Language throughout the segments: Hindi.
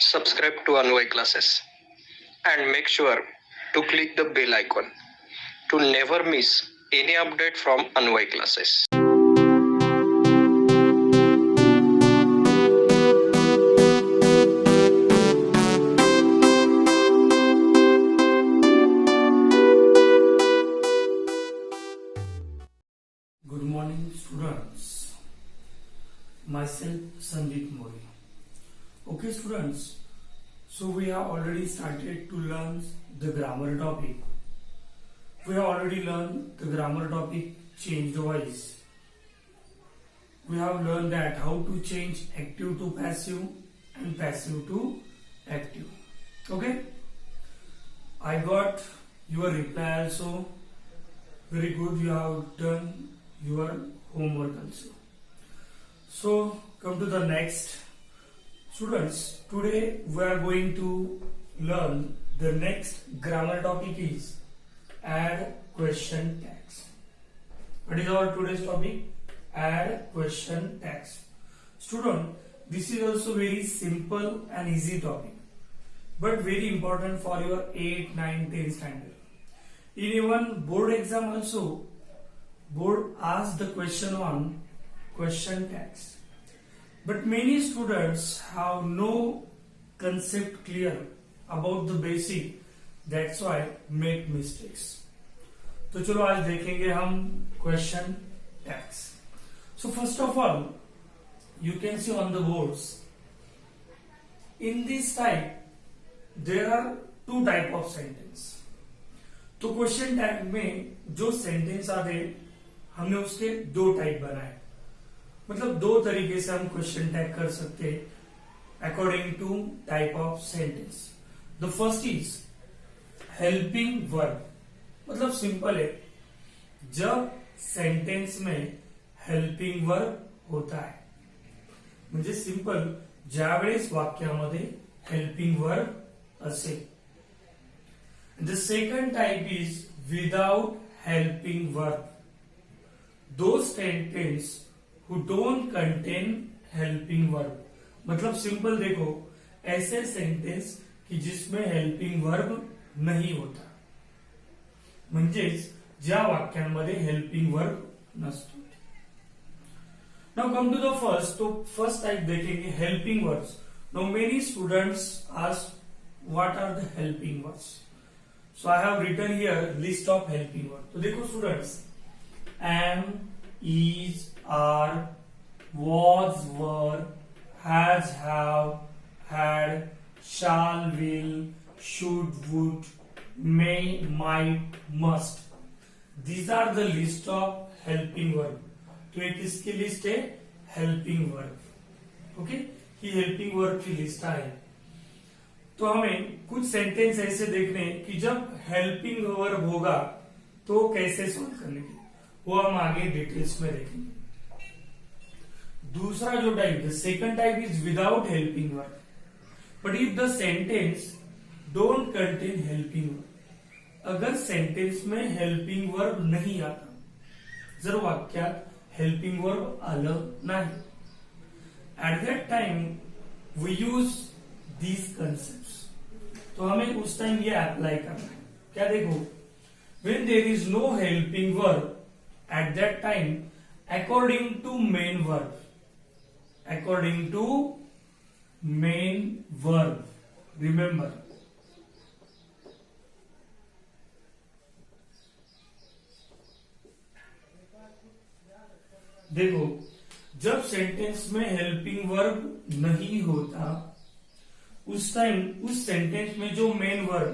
subscribe to Anvay Classes and make sure to click the bell icon to never miss any update from Anvay Classes. Good morning, students. Myself Sandeep Mori. Okay, students. So we have already started to learn the grammar topic. We have already learned the grammar topic changed voice. We have learned that how to change active to passive and passive to active. Okay. I got your reply also. Very good. You have done your homework also. So come to the next. Students, today we are going to learn the next grammar topic is add question tags. What is our today's topic? Add question tags. Student, this is also very simple and easy topic, but very important for your 8, 9, 10 standard. In even board exam also, board asks the question on question tags. But many students have no concept clear about the basic, that's why make mistakes. तो चलो आज देखेंगे हम question tags. So first of all, you can see on the boards. In this type, there are two type of sentence. तो क्वेश्चन टैग में जो सेंटेंस आते हमने उसके दो टाइप बनाए, मतलब दो तरीके से हम क्वेश्चन टैग कर सकते हैं according to type of sentence. The first is helping verb. मतलब सिंपल है, जब सेंटेंस में हेल्पिंग वर्ब होता है म्हणजे सिंपल ज्यावेळेस वाक्यामध्ये हेल्पिंग वर्ब असेल. The second type is without helping verb. Those sentences who don't contain helping verb. मतलब सिंपल देखो, ऐसे सेंटेंस कि जिसमें हेल्पिंग वर्ब नहीं होता, म्हणजेच ज्या वाक्यांमध्ये हेल्पिंग वर्ब नसतो. Now come to the first. तो फर्स्ट टाइप देखेंगे helping verbs. Now many students ask what are the helping verbs. So I have written here list of helping verb. तो देखो students, am, is, are, was, were, has, have, had, shall, will, should, would, may, might, must. These are the list of helping verb. तो एक इसकी लिस्ट है helping verb. ओके, ही helping verb की लिस्ट है. तो हमें कुछ सेंटेंस ऐसे देखने कि जब हेल्पिंग वर्ब होगा तो कैसे सॉल्व करने की, वो हम आगे डिटेल्स में देखेंगे. दूसरा जो टाइप, the second type is without helping verb. But if the sentence don't contain helping verb, अगर सेंटेंस में हेल्पिंग वर्ब नहीं आता, जर वाक्यात हेल्पिंग वर्ब आलं नाही, at that time we use these concepts. तो हमें उस टाइम ये अप्लाई करना है. क्या देखो, when there is no helping verb at that time, according to main verb, according to main verb, remember, देखो जब सेंटेंस में हेल्पिंग वर्ब नहीं होता उस टाइम उस सेंटेंस में जो main verb,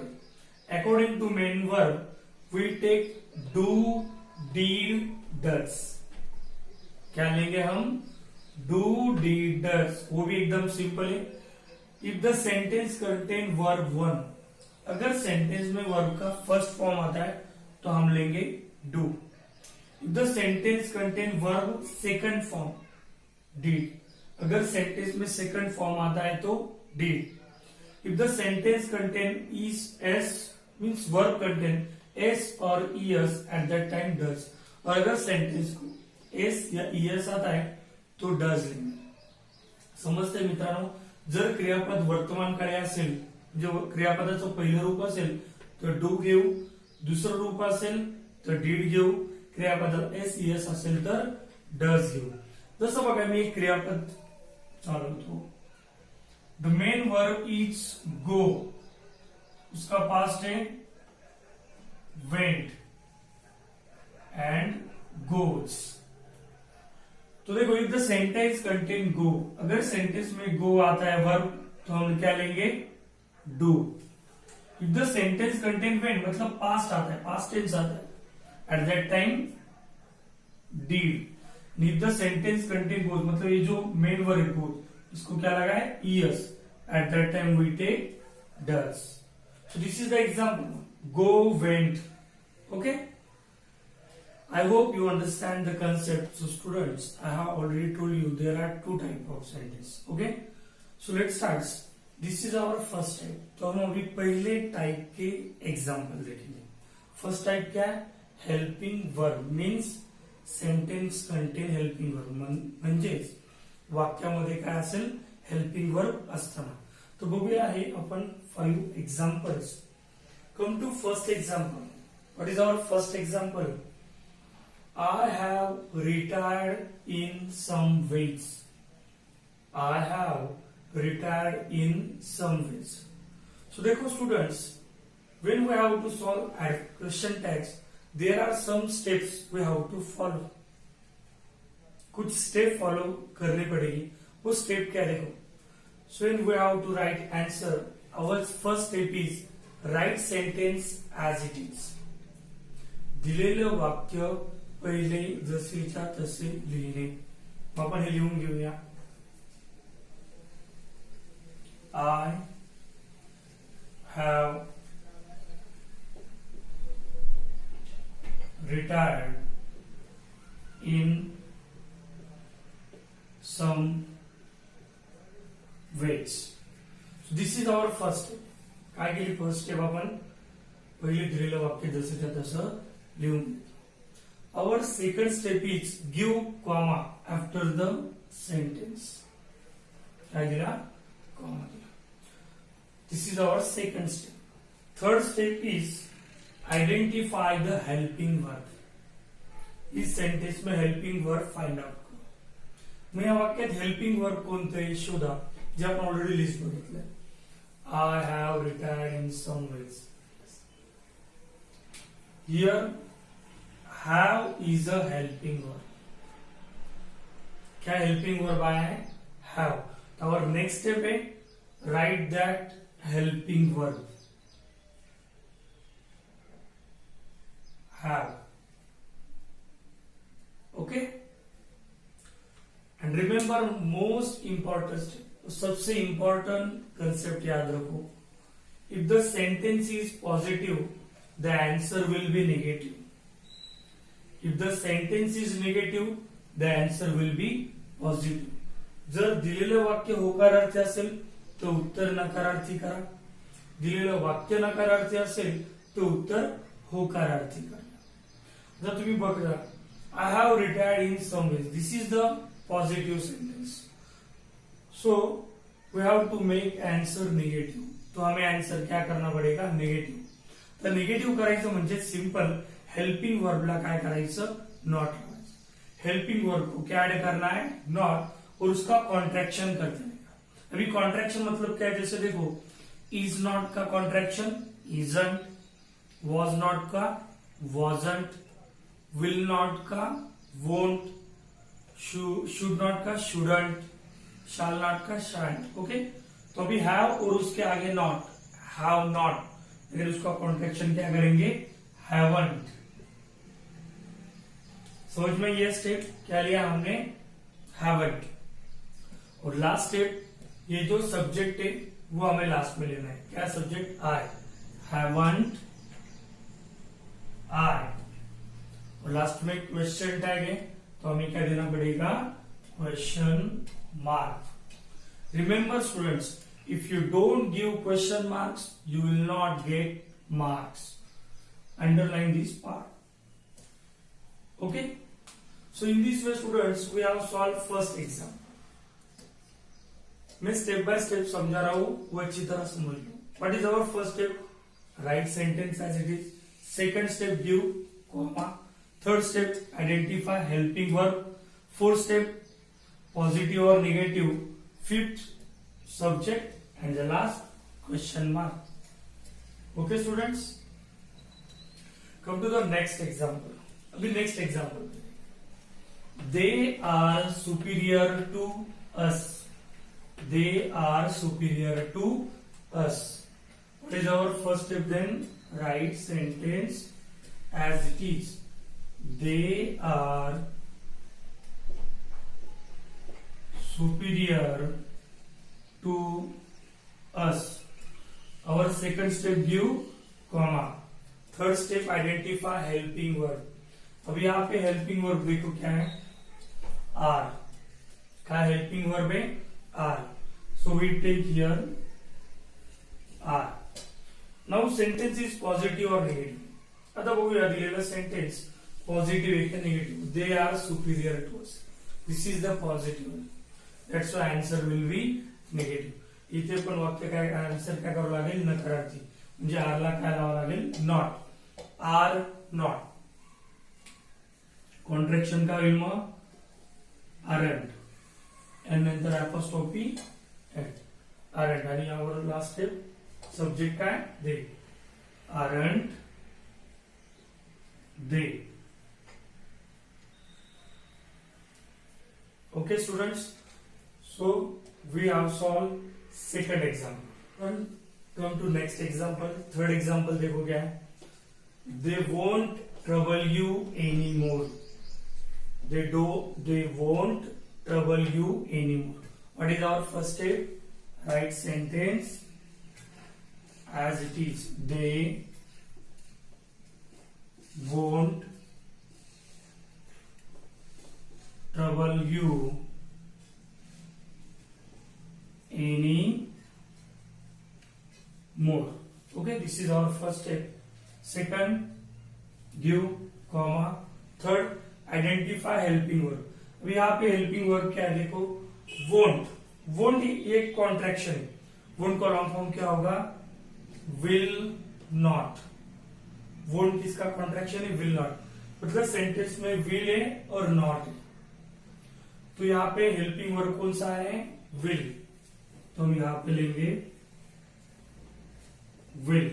according to main verb we take do, did, does. क्या लेंगे हम? Do, did, does. वो भी एकदम सिंपल है. If the sentence contain verb one, अगर सेंटेंस में वर्ब का फर्स्ट फॉर्म आता है तो हम लेंगे do. If the sentence contain verb second form, did. अगर सेंटेंस में सेकंड फॉर्म आता है तो did. If the sentence contain is, s means verb contain s or es at that time does. और अगर सेंटेंस को s या es आता है तो does लेंगे. समजते मित्रांनो, जर क्रियापद वर्तमान काळी असेल म्हणजे क्रियापदाचं पहिलं रूप असेल तर डू घेऊ, दुसरं रूप असेल तर डीड घेऊ, क्रियापदात एस असेल तर डज घेऊ. जसं बघा मी एक क्रियापद चालवतो. The main verb is go, उसका पास्ट है वेंट एंड गोज. तो देखो इफ द सेंटेंस कंटेन गो, अगर सेंटेंस में गो आता है वर्ब तो हम क्या लेंगे do. If the sentence contain went मतलब पास्ट आता है, पास्ट टेंस आता है, at that time did. If the sentence contain goes मतलब ये जो मेन वर्ब गोज इसको क्या लगा है E S, at that time we take does. So this is the example go went. Okay, I hope you understand the concept. So students, I have already told you there are two type of sentences. Okay, so let's start. This is our first type. तो हम अभी पहले टाइप के एग्जाम्पल देखेंगे. फर्स्ट टाइप क्या है? Helping verb means sentence contain helping verb, म्हणजेच वाक्यामध्ये काय असेल हेल्पिंग वर्ब असताना. तो बघूया आहे आपण 5 examples. Come to first example. What is our first example? I have retired in some ways. I have retired in some ways. So देखो students, when we have to solve question text, there are some steps we have to follow. कुछ स्टेप फॉलो करने पड़ेगी. वो स्टेप क्या देखो. So when we have to write answer, our first step is write sentence as it is. दिलेलं वाक्य पहिले जसेच्या तसे लिहिणे. आपण हे लिहून घेऊया. I have retired in some ways. This is our first step. काय केली फर्स्ट स्टेप आपण पहिले दिलेलं वाक्य जसेच्या तसं लिहून घेतो. Our second step is give comma after the sentence. काय दिला? Comma दिला. This is our second step. Third step is identify the helping verb. इस सेंटेन्स में हेल्पिंग वर्ब फाइंड आउट करो. मग या वाक्यात हेल्पिंग वर्ब कोणतं आहे शोधा, जे आपण ऑलरेडी लिस्ट बघितलंय. I have retired in some ways. Here have is a helping verb. क्या helping verb आया है? have. Our next step है write that helping verb. have. Okay? And remember most important step. सबसे important concept याद रखो. If the sentence is positive, the answer will be negative. If the sentence is negative, the answer will be positive. जर दिलेलं वाक्य होकारार्थी असेल तर उत्तर नकारार्थी करा. दिलेलं वाक्य नकारार्थी असेल तर उत्तर होकारार्थी करा. जर तुम्ही बघा I have retired in some ways. This is the positive sentence. So we have to make answer negative. तो हमें आंसर क्या करना पड़ेगा? नेगेटिव. तर निगेटिव्ह करायचं म्हणजे सिंपल हेल्पिंग वर्बला काय करायचं? नॉट लगायचं. हेल्पिंग वर्ब को क्या ऐड करना है? नॉट, और उसका कॉन्ट्रैक्शन कर देने का. अभी कॉन्ट्रैक्शन मतलब क्या है? जैसे देखो इज नॉट का कॉन्ट्रैक्शन इजंट, वॉज नॉट का वॉजंट, विल नॉट का वोंट, शुड नॉट का शुडंट, शाल नॉट का शांट. ओके, तो अभी हैव और उसके आगे नॉट, हैव नॉट, फिर उसका कॉन्ट्रैक्शन क्या करेंगे? हैवंट. समझ में ये स्टेप क्या लिया हमने? हैवंट. और लास्ट स्टेप, ये जो सब्जेक्ट है वो हमें लास्ट में लेना है. क्या सब्जेक्ट? आई. Haven't I. और लास्ट में क्वेश्चन टैग है तो हमें क्या देना पड़ेगा? Question mark. Remember students, if you don't give question marks, you will not get marks. Underline this part. Okay? So in this way students, we have solved first example. मैं स्टेप बाय स्टेप समझा रहा हूं, वो अच्छी तरह समझ लो. What is our first step? Right sentence as it is. Second step give comma. Third step identify helping verb. Fourth step positive और negative. Fifth subject and the last question mark. Okay students, come to the next example. अभी next example. They are superior to us. They are superior to us. What is our first step then? Write sentence as it is. They are superior to us. Our second step give comma. Third step identify helping verb. अब यहाँ पे हेल्पिंग वर्ब देखो क्या है? आर. क्या हेल्पिंग वर्ब है? Are. So we take here are. Now sentence is positive और निगेटिव्ह. आता बघूया दिलेलं सेंटेन्स पॉझिटिव्ह आहे का negative. They are superior to us. This is the positive. That's why answer will be negative. इथे पण वाक्य काय आन्सर काय करावं लागेल? नकारार्थी. म्हणजे आरला काय लावावं लागेल? नॉट. Are not. कॉन्ट्रॅक्शन काय होईल मग? आरंट. एन नंतर अपॉस्ट्रोफी एट. आरंट. आणि यावर लास्ट स्टेप सब्जेक्ट काय? They. Aren't they. Okay students, so we have solved second example. And come to next example. Third example देखो क्या है? They won't trouble you anymore. They won't trouble you anymore. What is our first step? Write sentence as it is. They won't trouble you any more. Okay, this is our first step. Second, give comma. Third, identify helping verb. अभी यहाँ पे हेल्पिंग वर्ब क्या है देखो? won't. won't एक कॉन्ट्रैक्शन है. won't का लॉन्ग फॉर्म क्या होगा? will not. won't किसका कॉन्ट्रैक्शन है? will not. मतलब सेंटेंस में will है और not है. तो यहाँ पे हेल्पिंग वर्ब कौन सा है? will. तो हम यहां पे लेंगे will.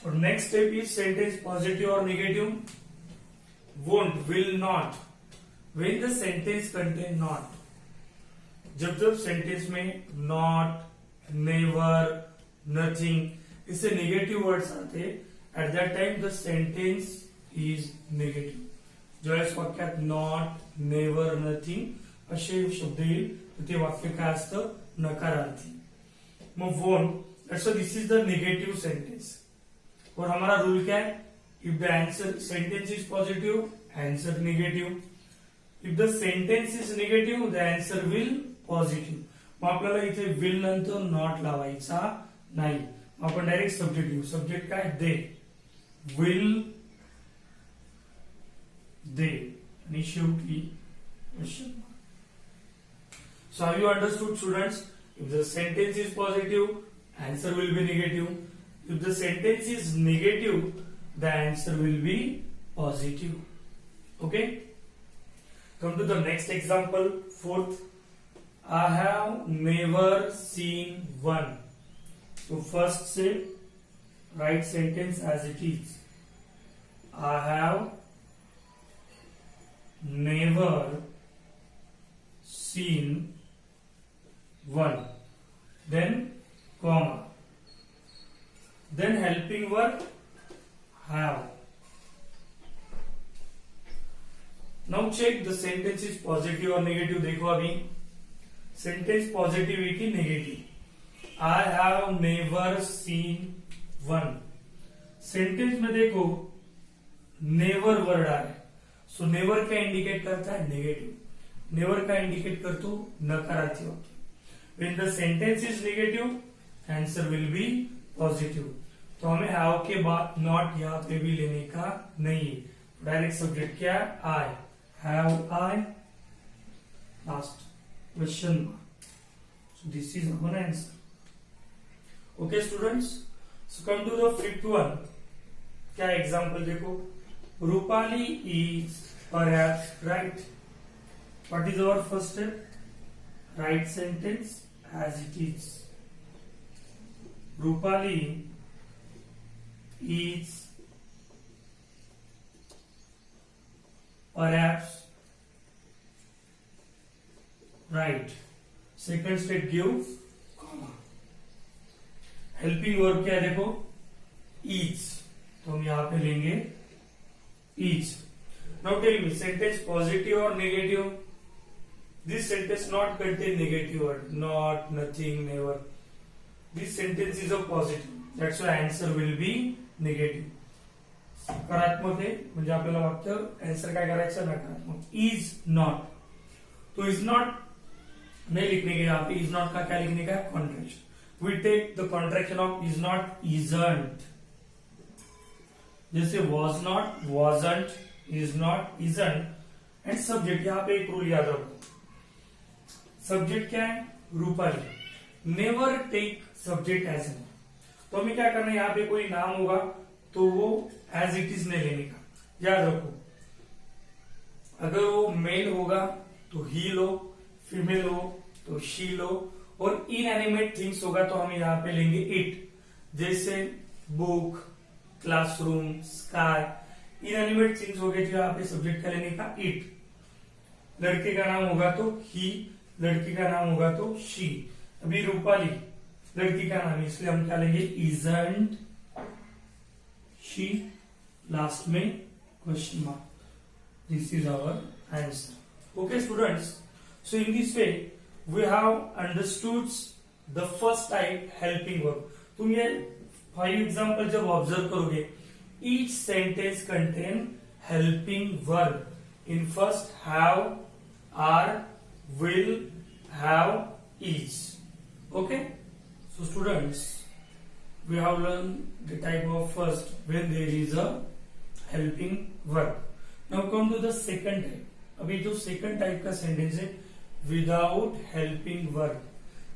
और next step is sentence positive और negative. won't, will not. when the sentence contain not. जब सेंटेंस में not, never, nothing इससे नेगेटिव वर्ड्स आते, at that time the sentence is negative. ज्यावेळेस वाक्यात नॉट, नेवर, नथिंग असे शब्द येईल तर ते वाक्य काय असतं? नकारार्थी. मग won't, so this is the negative sentence. और हमारा रूल क्या है? If the answer sentence is positive, answer negative. If the sentence is negative, the answer will positive. मग आपल्याला इथे विल नंतर नॉट लावायचा नाही. आपण डायरेक्ट सब्जेक्ट घेऊ. सब्जेक्ट काय? दे. Will they. आणि शेवटी question. So have you understood, students? If the sentence is positive, answer will be negative. If the sentence is negative, the answer will be positive. Okay? Come to the next example, fourth. I have never seen one. So first say, write sentence as it is. I have never seen one. Then comma. Then helping verb have. Now check the sentence is positive or negative. देखो अभी sentence positivity negative. I have never seen one. Sentence में देखो never word आ रहा है. So never क्या इंडिकेट करता है? नेगेटिव. नेवर का इंडिकेट करतो नकारार्थी वाक्य. When the sentence is negative, answer will be positive. तो हमें have के बाद not यहाँ पे भी लेने का नहीं है. डायरेक्ट सब्जेक्ट क्या है? I. Have I. Last question mark. This is our answer. Okay students, so come to the fifth one. क्या एग्जाम्पल देखो. Rupali is perhaps right. What is our first step? Right sentence as it is. Rupali is perhaps right. Second step give comma. Helping verb क्या है देखो? is. तो हम यहां पे लेंगे is. Now tell me, sentence positive or negative? This sentence not contain negative word. Not, nothing, never. This sentence is a positive. That's why answer will be negative. सकारात्मक आहे म्हणजे आपल्याला वाक्य आन्सर काय करायचं? नकारात्मक. Is not. तो इज नॉट नहीं लिखने के, यहाँ पे इज नॉट का क्या लिखने का? Contraction. We take the contraction of is not, isn't. जैसे was not, wasn't, is not, isn't. And subject, यहाँ पे एक रूल याद रखो. सब्जेक्ट क्या है? Rupali. Never take subject as an. तो हमें क्या करना है? यहाँ पे कोई नाम होगा तो वो एज इट इज नहीं लेने का. याद रखो, अगर वो मेल होगा तो ही लो, फीमेल हो तो शी लो, और इनएनिमेट थिंग्स होगा तो हम यहाँ पे लेंगे इट. जैसे book, classroom, sky. Inanimate things हो गए तो यहाँ पे सब्जेक्ट का लेने का इट. लड़के का नाम होगा तो ही, लड़की का नाम होगा तो शी. अभी रूपाली लड़की का नाम, इसलिए हम क्या लेंगे? Isn't she. लास्ट में question mark. This is our answer. Okay students, so in this way we have understood the first type helping verb. तुम ये 5 एग्जाम्पल जब ऑब्जर्व करोगे, each sentence contain helping verb in first have, are, will, have, is. Okay, so students, we have learned the type of first when there is a helping verb. Now come to the second type. अभी जो second type का sentence है without helping verb,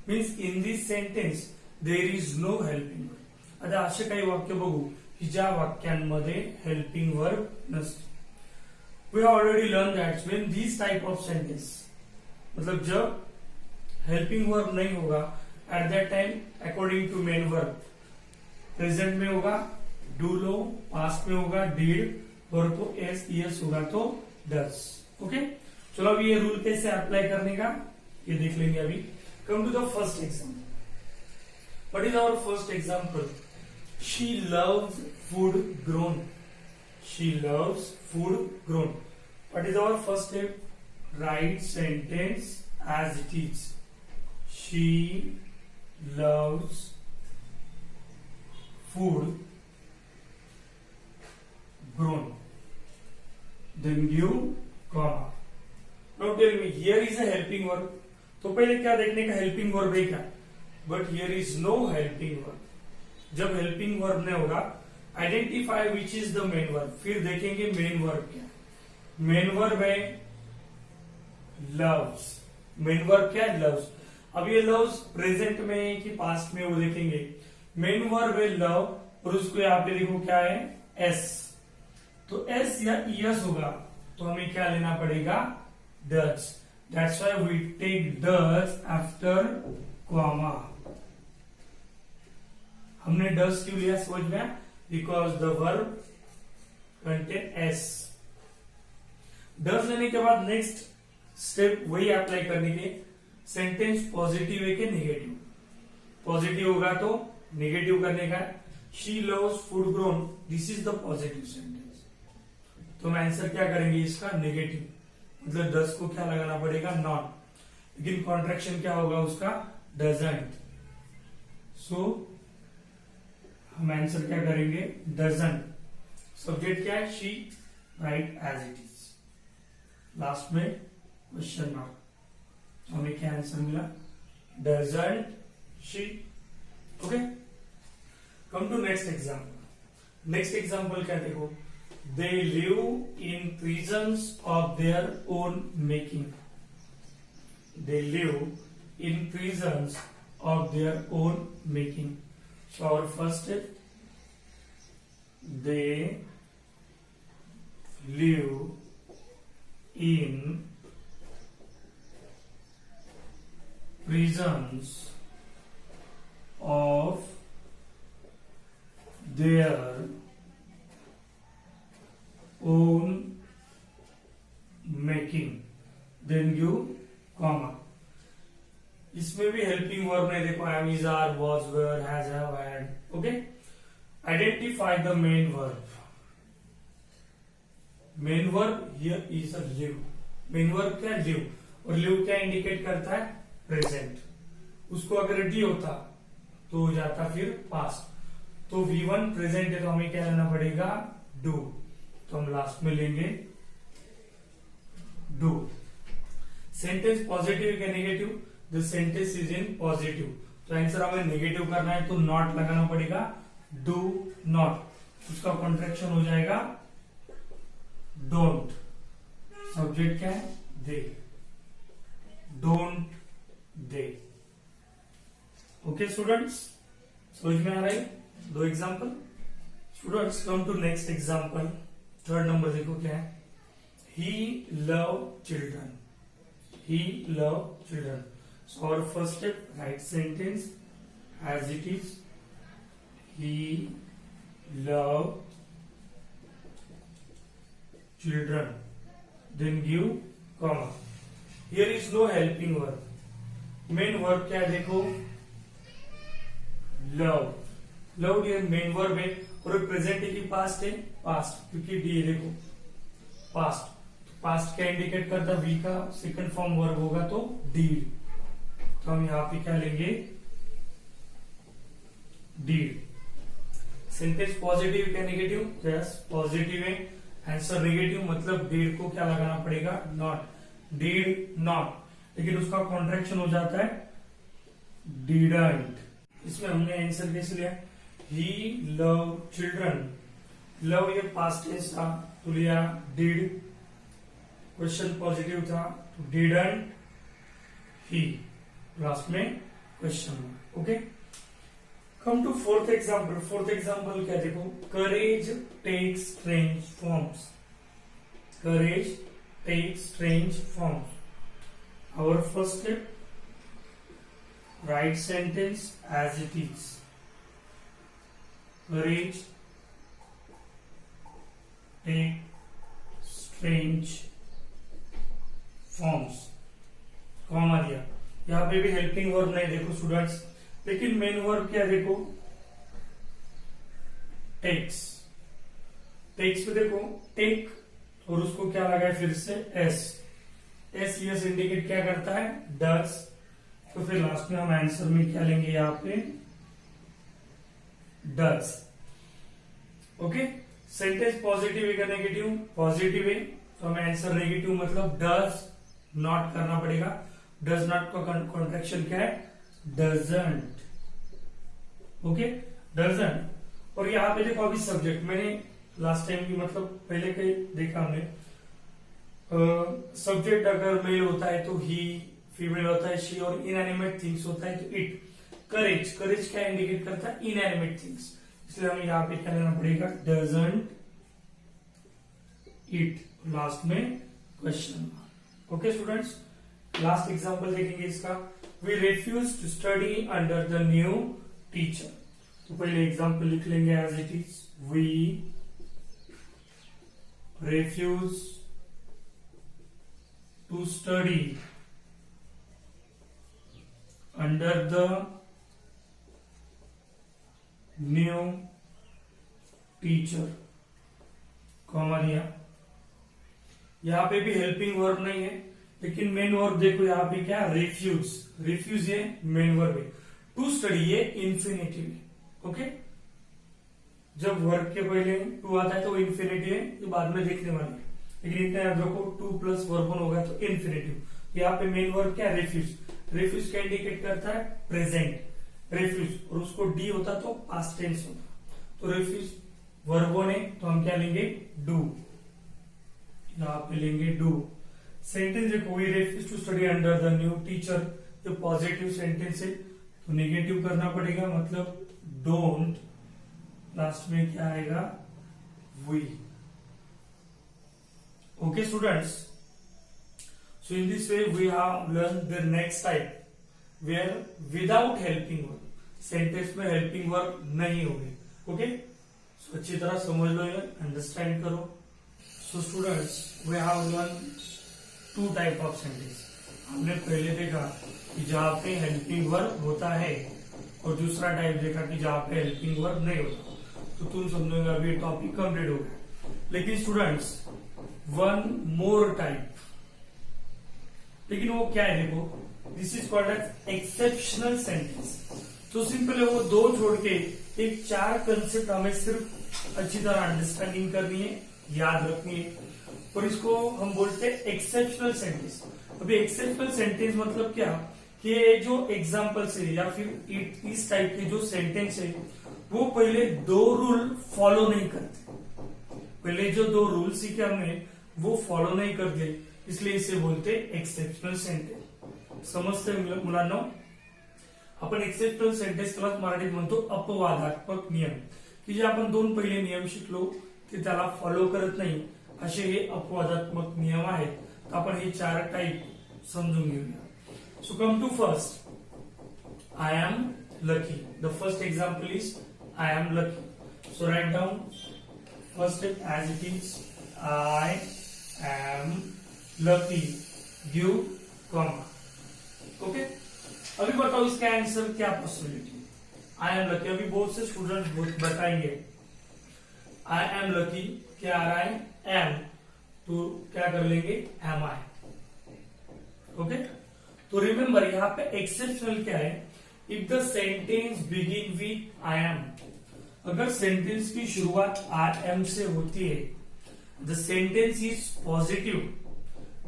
means in this sentence there is no helping verb. आता असे काही वाक्य बघू की ज्या वाक्यांमध्ये helping verb नसते. We have already learned that when this type of sentence, मतलब जब हेल्पिंग वर्ब नहीं होगा, at that time according to main verb present में होगा डू लो, पास्ट में होगा डिड, वर्ब तो एस ईएस होगा तो डस. ओके, चलो अभी ये रूल कैसे अप्लाई करने का ये देख लेंगे. अभी come to the first example. What is our first example? She loves food grown. She loves food grown. What is our first step? Right sentence as it is. She loves food grown. Then give comma. Now tell me, here is a helping verb. तो पहले क्या देखने का? हेल्पिंग वर्ब है क्या? But here is no helping verb. जब हेल्पिंग वर्ब नहीं होगा, identify which is the main verb. फिर देखेंगे मेन वर्ब क्या. मेन वर्ब है लव्स. मेन वर्ब क्या है? लव्स. अब ये लव्स प्रेजेंट में कि पास्ट में वो देखेंगे. मेन वर्ब है लव और उसको यहाँ पे देखो क्या है? एस. तो एस या ईएस होगा तो हमें क्या लेना पड़ेगा? Does. That's why we take does after comma. हमने डज क्यों लिया समझ में? Because the verb contains. Does लेने के बाद नेक्स्ट स्टेप वही अप्लाई करने के. सेंटेंस पॉजिटिव है कि नेगेटिव? पॉजिटिव होगा तो नेगेटिव करने का. She loves food grown, this is the positive sentence. तो हम आंसर क्या करेंगे इसका? नेगेटिव. मतलब 10 को क्या लगाना पड़ेगा? नॉट. लेकिन कॉन्ट्रैक्शन क्या होगा उसका? डजंट. सो हम आंसर क्या करेंगे? डजंट. सब्जेक्ट क्या है? She. Write as it is. Last में क्वेश्चन मार्क. हमें क्या आंसर मिला? Doesn't she. Okay, come to next example. Next example क्या देखो? They live in prisons of their own making. They live in prisons of their own making. So our first step, they live in prisons of their own making. Then give comma. इसमें भी हेल्पिंग वर्ब नहीं, देखो am, is, are, was, were, has, have, had. Okay, identify the main verb. Main verb here is a live. Main verb क्या, लिव. और लिव क्या इंडिकेट करता है, प्रेजेंट. उसको अगर डी होता तो हो जाता फिर पास्ट. तो V1 प्रेजेंट है तो हमें क्या लेना पड़ेगा, डू. तो हम लास्ट में लेंगे डू. सेंटेंस पॉजिटिव या negative, the sentence is in positive. तो आंसर हमें नेगेटिव करना है तो नॉट लगाना पड़ेगा, डू नॉट. उसका कॉन्ट्रैक्शन हो जाएगा डोंट. सब्जेक्ट क्या है, they. Don't they. Okay students, समझ में आ रहा है. दो example. Students come to next example. Third number देखो क्या है, he love children. He love children. So our first step, write sentence as it is. He love children. Then give comma. Here is no helping verb. Main verb क्या है देखो, love. Love ये main verb है और प्रेजेंट है कि पास्ट है, पास्ट. क्योंकि डी है देखो, पास्ट. पास्ट क्या इंडिकेट करता, वी का सेकंड फॉर्म वर्ब होगा तो डीड. तो हम यहां पे क्या लेंगे, डीड. सेंटेंस पॉजिटिव क्या नेगेटिव, यस पॉजिटिव है. आंसर नेगेटिव मतलब डीड को क्या लगाना पड़ेगा, नॉट. Did not. लेकिन उसका कॉन्ट्रैक्शन हो जाता है डिडंट. इसमें हमने आंसर कैसे लिया, ही लव चिल्ड्रन. लव ये पास्ट टेंस था तो लिया डिड. क्वेश्चन पॉजिटिव था तो डिडंट ही. लास्ट में question mark. Okay, come to fourth example. Fourth example क्या देखो, courage takes strange forms. Courage takes strange forms. Our first step, right sentence as it is. Courage take strange forms. Comma दिया. यहाँ पे भी हेल्पिंग वर्ब नहीं देखो स्टूडेंट्स, लेकिन मेन वर्ब क्या देखो, टेक्स. टेक्स पे देखो टेक और उसको क्या लगा है फिर से एस. एस यस इंडिकेट क्या करता है, डज. तो फिर लास्ट में हम आंसर में क्या लेंगे, यहाँ पे डज. ओके, सेंटेंस पॉजिटिव है क्या नेगेटिव, पॉजिटिव है तो हमें आंसर नेगेटिव मतलब डज नॉट करना पड़ेगा. डज नॉट का कॉन्ट्रैक्शन क्या है, डजंट. Okay, doesn't. और यहाँ पे देखो अभी सब्जेक्ट, मैंने लास्ट टाइम की मतलब पहले कहीं देखा हमने, सब्जेक्ट अगर मेल होता है तो ही, फीमेल होता है शी, और इनएनिमेट थिंग्स होता है तो इट. करेज, करेज क्या इंडिकेट करता है, इनएनिमेट थिंग्स. इसलिए हमें यहाँ पे क्या लेना पड़ेगा, डजंट इट. लास्ट में question mark. Okay students, last example देखेंगे इसका. We refuse to study under the new teacher. तो पहले एग्जांपल लिख लेंगे as it is. We refuse to study under the new teacher. Comma दिया. यहां पे भी हेल्पिंग वर्ब नहीं है, लेकिन मेन वर्ब देखो यहाँ पे क्या, रिफ्यूज. रिफ्यूज ये मेन वर्ब है. टू स्टडी ये इन्फिनेटिव है. ओके, जब वर्ब के पहले टू आता है तो इन्फिनेटिव है, ये बाद में देखने वाले हैं. लेकिन इतना याद रखो, टू प्लस वर्ब होगा तो इन्फिनेटिव. यहाँ पे मेन वर्ब क्या, रिफ्यूज. रिफ्यूज क्या इंडिकेट करता है, प्रेजेंट. रिफ्यूज और उसको डी होता तो पास्ट टेंस होता. तो रिफ्यूज वर्बों ने तो हम क्या लेंगे, डू. यहाँ पे लेंगे डू. सेंटेंस देखो, we refuse to study under the new teacher. ये पॉजिटिव सेंटेंस है तो नेगेटिव करना पड़ेगा, मतलब डोंट, लास्ट में क्या आएगा, we. Okay students, so in this way we have learned the next type where without helping verb, sentence में helping verb नहीं होगी। ओके, so अच्छी तरह समझ लो, ये अंडरस्टैंड करो। So students, we have learned two type of sentence। हमने पहले देखा कि जहाँ पे helping verb होता है और दूसरा टाइप देखा कि जहाँ पे helping verb नहीं होता। तो तुम समझोगे अभी टॉपिक कंप्लीट हो गया। लेकिन स्टूडेंट्स वन मोर टाइप, लेकिन वो क्या है, देखो this is called as exceptional sentence. तो सिंपल है, वो दो छोड़ के एक चार कंसेप्ट हमें सिर्फ अच्छी तरह अंडरस्टैंडिंग करनी है, याद रखनी है, और इसको हम बोलते हैं एक्सेप्शनल सेंटेंस। अभी एक्सेप्शनल सेंटेंस मतलब क्या, कि जो एग्जाम्पल्स है या फिर इस टाइप के जो सेंटेंस है वो पहले दो रूल फॉलो नहीं करते। पहले जो दो रूल सीखे हमने वो फॉलो नहीं करते, इसलिए इसे बोलते एक्सेप्शनल सेंटेंस। समजते मुलांनो? आपण एक्सेप्शनल सेंटेंस त्याला मराठीत म्हणतो अपवादात्मक नियम, की जे आपण दोन पहिले नियम शिकलो ते त्याला फॉलो करत नाही, असे हे अपवादात्मक नियम आहेत। तर आपण हे चार टाइप समजून घेऊया। So come to first, I am lucky. The first example is I am lucky. So write down first step as it is, I am lucky, give comma। Okay, अभी बताओ इसका आंसर क्या पॉसिबिलिटी। आई एम लकी, अभी बहुत से स्टूडेंट बताएंगे आई एम लकी, क्या आ रहा है, एम, तो क्या कर लेंगे, एम आई। ओके, तो रिमेंबर यहाँ पे एक्सेप्शनल क्या है, if the sentence begin with I am, अगर सेंटेंस की शुरुआत आई एम से होती है, the sentence is positive,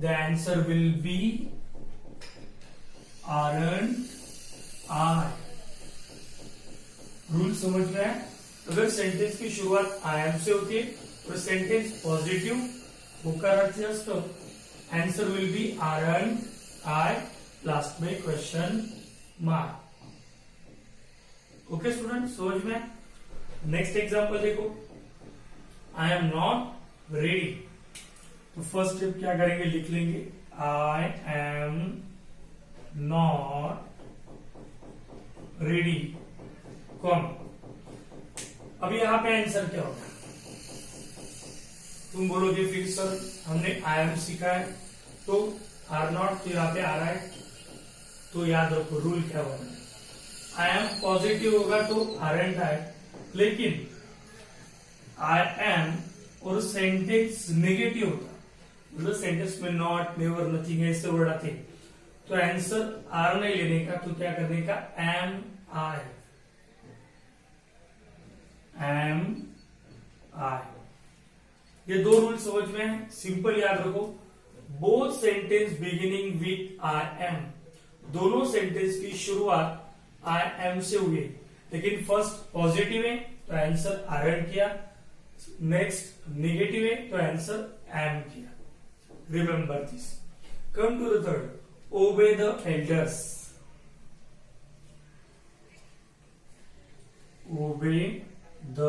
the answer will B aren't I. Rule समझ में है? अगर सेंटेंस की शुरुआत आई एम से होती है तो सेंटेंस पॉजिटिव होकारार्थी असतो, answer will B aren't I, last में क्वेश्चन मार्क। ओके स्टूडेंट, समझ में? नेक्स्ट एग्जांपल देखो, आई एम नॉट रेडी। तो फर्स्ट स्टेप क्या करेंगे, लिख लेंगे I am not ready, com. अभी यहां पे आंसर क्या होगा, तुम बोलोगे फिर सर हमने आई एम सीखा है तो आर नॉट तो यहाँ पे आ रहा है, तो याद रखो रूल क्या होगा, आई एम पॉजिटिव होगा तो आरंट आए, लेकिन आई एम और सेंटेंस नेगेटिव होता, मतलब सेंटेंस में नॉट, नेवर, नथिंग ऐसे वर्ड आते, तो आंसर आर नहीं लेने का, तो क्या करने का, एम आई, एम आई। ये दो रूल समझ में है, सिंपल याद रखो। Both sentence beginning with I am, दोनों सेंटेंस की शुरुआत आई एम से हुई, लेकिन फर्स्ट पॉजिटिव है तो आंसर आरंट किया, नेक्स्ट नेगेटिव है तो आंसर एम किया। Remember this. Come to the third, obey the elders. Obey the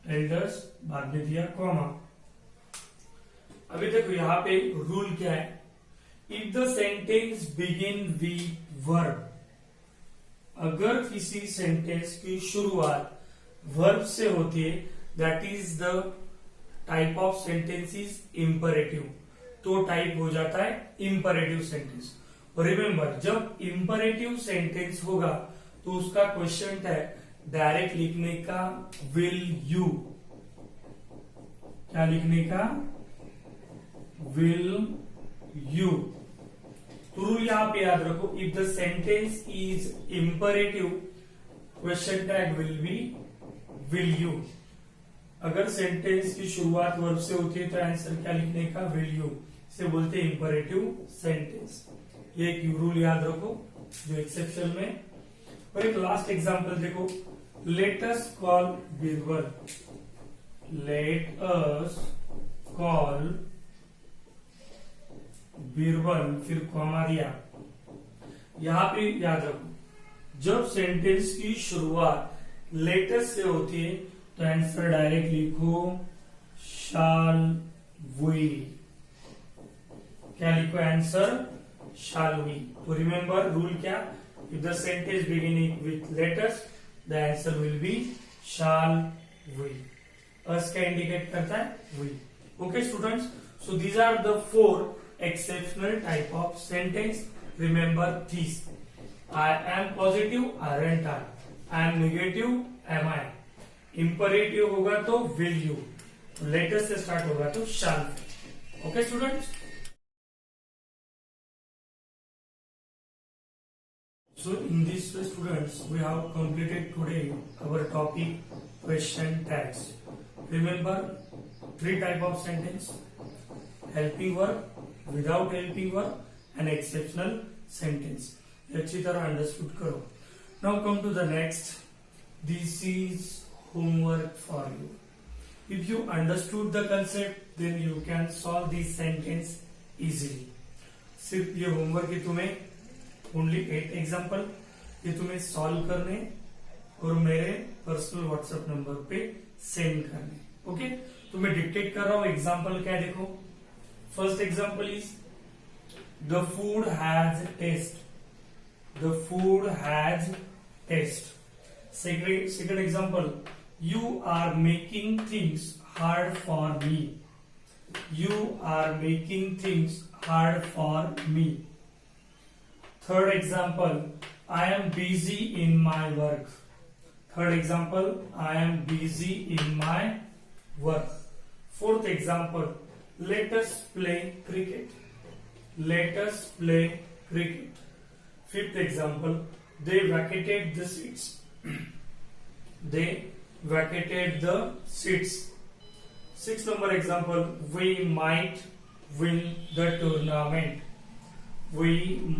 elders, बाद में दिया कॉमा। अभी देखो यहां पे रूल क्या है, if the sentence begin with verb, अगर किसी सेंटेंस की शुरुआत वर्ब से होती है, that is the type of sentence is imperative, तो टाइप हो जाता है इंपरेटिव सेंटेंस। और रिमेंबर, जब इंपरेटिव सेंटेंस होगा तो उसका क्वेश्चन है डायरेक्ट लिखने का, विल यू, क्या लिखने का, विल यू। तो रूल यहां पे याद रखो, if the sentence is imperative, question tag will be will you. अगर सेंटेंस की शुरुआत वर्ब से होती है तो आंसर क्या लिखने का, विल यू, इसे बोलते हैं इंपरेटिव सेंटेंस। ये एक रूल याद रखो जो एक्सेप्शन में। और एक लास्ट एग्जांपल देखो, let us call Birbal, let us call Birbal, फिर कॉमा दिया, यहाँ पे याद रखो, जब सेंटेंस की शुरुआत लेटेस्ट से होती है तो आंसर डायरेक्ट लिखो शाल वी। क्या लिखो आंसर? Shall we. तो रिमेंबर रूल क्या? If the sentence beginning with letters the answer will be shall we. Us क्या इंडिकेट करता है? We. Okay students, so these are the 4 exceptional type of sentence. Remember these. I am positive, aren't I? I am negative, am I? Imperative होगा तो will you. Latest से start होगा तो shall. Okay students? So in this way students, we have completed today our topic question tags. Remember 3 type of sentence: helping verb, without helping verb, and exceptional sentence. अच्छी तरह अंडरस्टूड करो. Now come to the next. This is homework for you. If you understood the concept, then you can solve this sentence easily. सिर्फ ये होमवर्क है तुम्हें, ओनली 8 एग्जाम्पल ये तुम्हें सॉल्व करने और मेरे पर्सनल व्हाट्सएप नंबर पे सेंड करने. ओके, तो मैं डिक्टेट कर रहा हूं. एग्जाम्पल क्या देखो. First example is the food has taste. The food has taste. Second example, you are making things hard for me. You are making things hard for me. Third example, I am busy in my work. Third example, I am busy in my work. Fourth example, let us play cricket. Let us play cricket. Fifth example, they vacated the seats. They vacated the seats. Sixth number example, we might win the tournament. We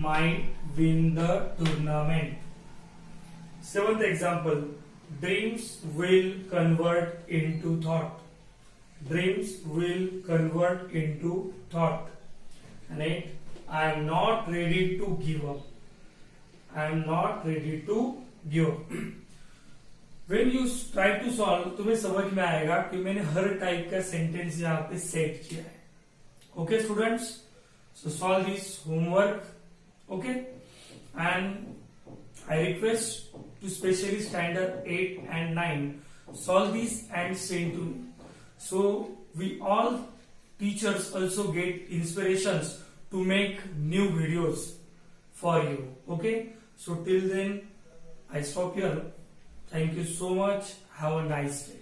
might win the tournament. Seventh example, dreams will convert into thought. Dreams will convert into thought. And eight, I am not ready to give up. I am not ready to give up. When you try to solve, तुम्हें समझ में आएगा कि मैंने हर टाइप का सेंटेंस यहाँ पे सेट किया है. Okay students, so solve this homework. Okay, and I request to specially standard 8 and 9 solve this and send to me. So we all teachers also get inspirations to make new videos for you. Okay, so till then I stop here. Thank you so much. Have a nice day.